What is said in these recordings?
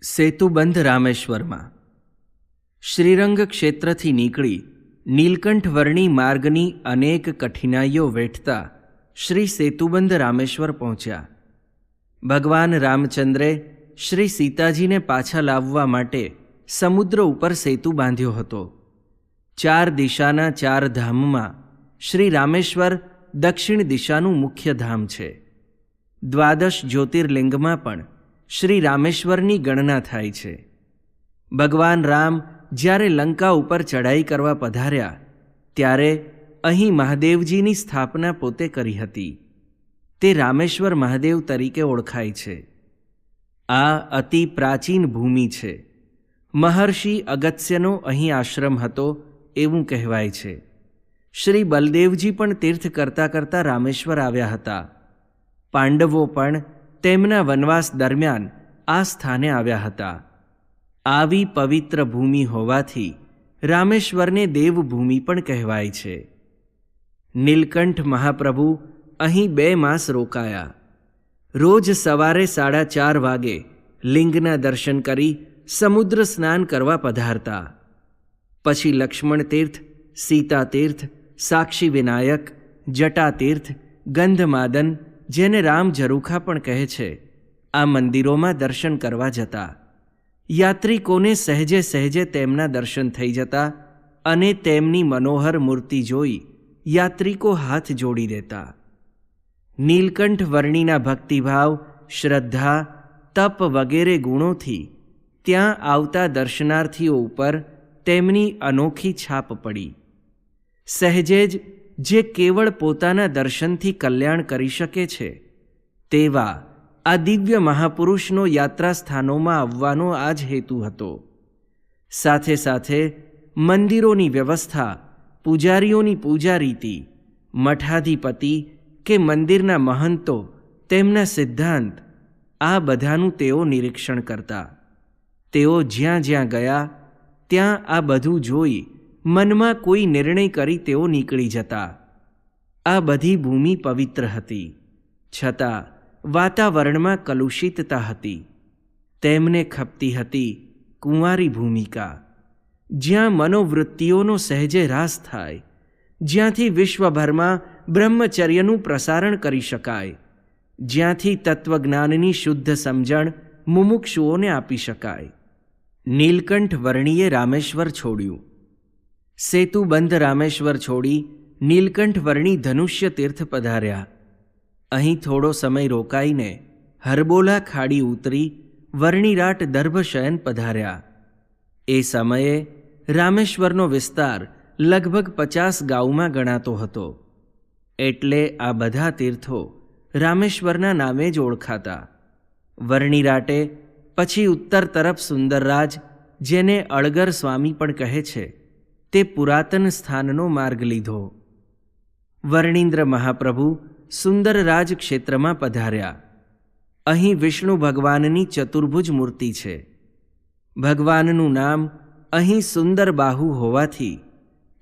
સેતુબંધ રામેશ્વરમાં શ્રીરંગ ક્ષેત્રથી નીકળી નીલકંઠ વર્ણી માર્ગની અનેક કઠિનાઈઓ વેઠતા શ્રી સેતુબંધ રામેશ્વર પહોંચ્યા. ભગવાન રામચંદ્રે શ્રી સીતાજીને પાછા લાવવા માટે સમુદ્ર ઉપર સેતુ બાંધ્યો હતો. 4 દિશાના 4 ધામમાં શ્રી રામેશ્વર દક્ષિણ દિશાનું મુખ્ય ધામ છે. 12 જ્યોતિર્લિંગમાં પણ શ્રી રામેશ્વરની ગણના થાય છે. ભગવાન રામ જ્યારે લંકા ઉપર ચઢાઈ કરવા પધાર્યા ત્યારે અહીં મહાદેવજીની સ્થાપના પોતે કરી હતી. તે રામેશ્વર મહાદેવ તરીકે ઓળખાય છે. આ અતિ પ્રાચીન ભૂમિ છે. મહર્ષિ અગત્યનો અહીં આશ્રમ હતો એવું કહેવાય છે. શ્રી બલદેવજી પણ તીર્થ કરતાં કરતાં રામેશ્વર આવ્યા હતા. પાંડવો પણ તેમના વનવાસ દરમિયાન આ સ્થાને આવ્યા હતા. આવી પવિત્ર ભૂમિ હોવાથી રામેશ્વરને દેવભૂમિ પણ કહેવાય છે. નીલકંઠ મહાપ્રભુ અહીં 2 માસ રોકાયા. રોજ સવારે 4:30 વાગે લિંગના દર્શન કરી સમુદ્ર સ્નાન કરવા પધારતા. પછી લક્ષ્મણ તીર્થ, સીતા તીર્થ, સાક્ષી વિનાયક, જટા તીર્થ, ગંધમાદન, જેને રામ ઝરૂખા પણ કહે છે, આ મંદિરોમાં દર્શન કરવા જતા. યાત્રિકોને સહેજે સહેજે તેમના દર્શન થઈ જતા અને તેમની મનોહર મૂર્તિ જોઈ યાત્રિકો હાથ જોડી દેતા. નીલકંઠ વર્ણીના ભક્તિભાવ, શ્રદ્ધા, તપ વગેરે ગુણોથી ત્યાં આવતા દર્શનાર્થીઓ ઉપર તેમની અનોખી છાપ પડી. સહેજે જ જે કેવળ પોતાના દર્શનથી કલ્યાણ કરી શકે છે તેવા આ દિવ્ય મહાપુરુષનો યાત્રા સ્થાનોમાં આવવાનો આ જ હેતુ હતો. સાથે સાથે મંદિરોની વ્યવસ્થા, પૂજારીઓની પૂજા રીતિ, મઠાધિપતિ કે મંદિરના મહંતો, તેમના સિદ્ધાંત, આ બધાનું તેઓ નિરીક્ષણ કરતા. તેઓ જ્યાં જ્યાં ગયા ત્યાં આ બધું જોઈ મનમાં કોઈ નિર્ણય કરી તેઓ નીકળી જતા. આ બધી ભૂમિ પવિત્ર હતી, છતાં વાતાવરણમાં કલુષિતતા હતી. તેમને ખપતી હતી કુંવારી ભૂમિકા, જ્યાં મનોવૃત્તિઓનો સહેજે રાસ થાય, જ્યાંથી વિશ્વભરમાં બ્રહ્મચર્યનું પ્રસારણ કરી શકાય, જ્યાંથી તત્વજ્ઞાનની શુદ્ધ સમજણ મુમુક્ષુઓને આપી શકાય. નીલકંઠ વર્ણીએ રામેશ્વર છોડ્યું. સેતુબંધ રામેશ્વર છોડી નીલકંઠ વર્ણી ધનુષ્ય તીર્થ પધાર્યા. અહીં થોડો સમય રોકાઈને હરબોલા ખાડી ઉતરી વર્ણિરાટ દર્ભશયન પધાર્યા. એ સમયે રામેશ્વરનો વિસ્તાર લગભગ 50 ગાઉમાં ગણાતો હતો. એટલે આ બધા તીર્થો રામેશ્વરના નામે જ ઓળખાતા. વર્ણિરાટે પછી ઉત્તર તરફ સુંદરરાજ, જેને અળગર સ્વામી પણ કહે છે, તે પુરાતન સ્થાનનો માર્ગ લીધો. વર્ણિન્દ્ર મહાપ્રભુ સુંદરરાજ ક્ષેત્રમાં પધાર્યા. અહીં વિષ્ણુ ભગવાનની ચતુર્ભુજ મૂર્તિ છે. ભગવાનનું નામ અહીં સુંદરબાહુ હોવાથી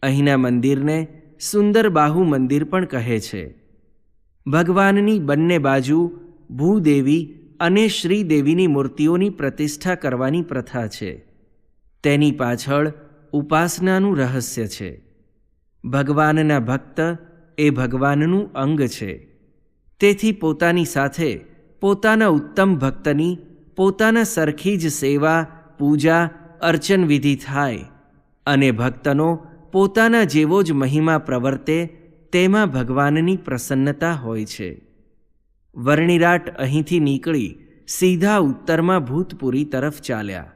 અહીંના મંદિરને સુંદરબાહુ મંદિર પણ કહે છે. ભગવાનની બંને બાજુ ભૂદેવી અને શ્રીદેવીની મૂર્તિઓની પ્રતિષ્ઠા કરવાની પ્રથા છે. તેની પાછળ ઉપાસનાનું રહસ્ય છે. ભગવાનના ભક્ત એ ભગવાનનું અંગ છે. તેથી પોતાની સાથે પોતાના ઉત્તમ ભક્તની પોતાના સરખી જ સેવા, પૂજા, અર્ચન વિધિ થાય અને ભક્તનો પોતાના જેવો જ મહિમા પ્રવર્તે, તેમાં ભગવાનની પ્રસન્નતા હોય છે. વર્ણિરાટ અહીંથી નીકળી સીધા ઉત્તરમાં ભૂતપુરી તરફ ચાલ્યા.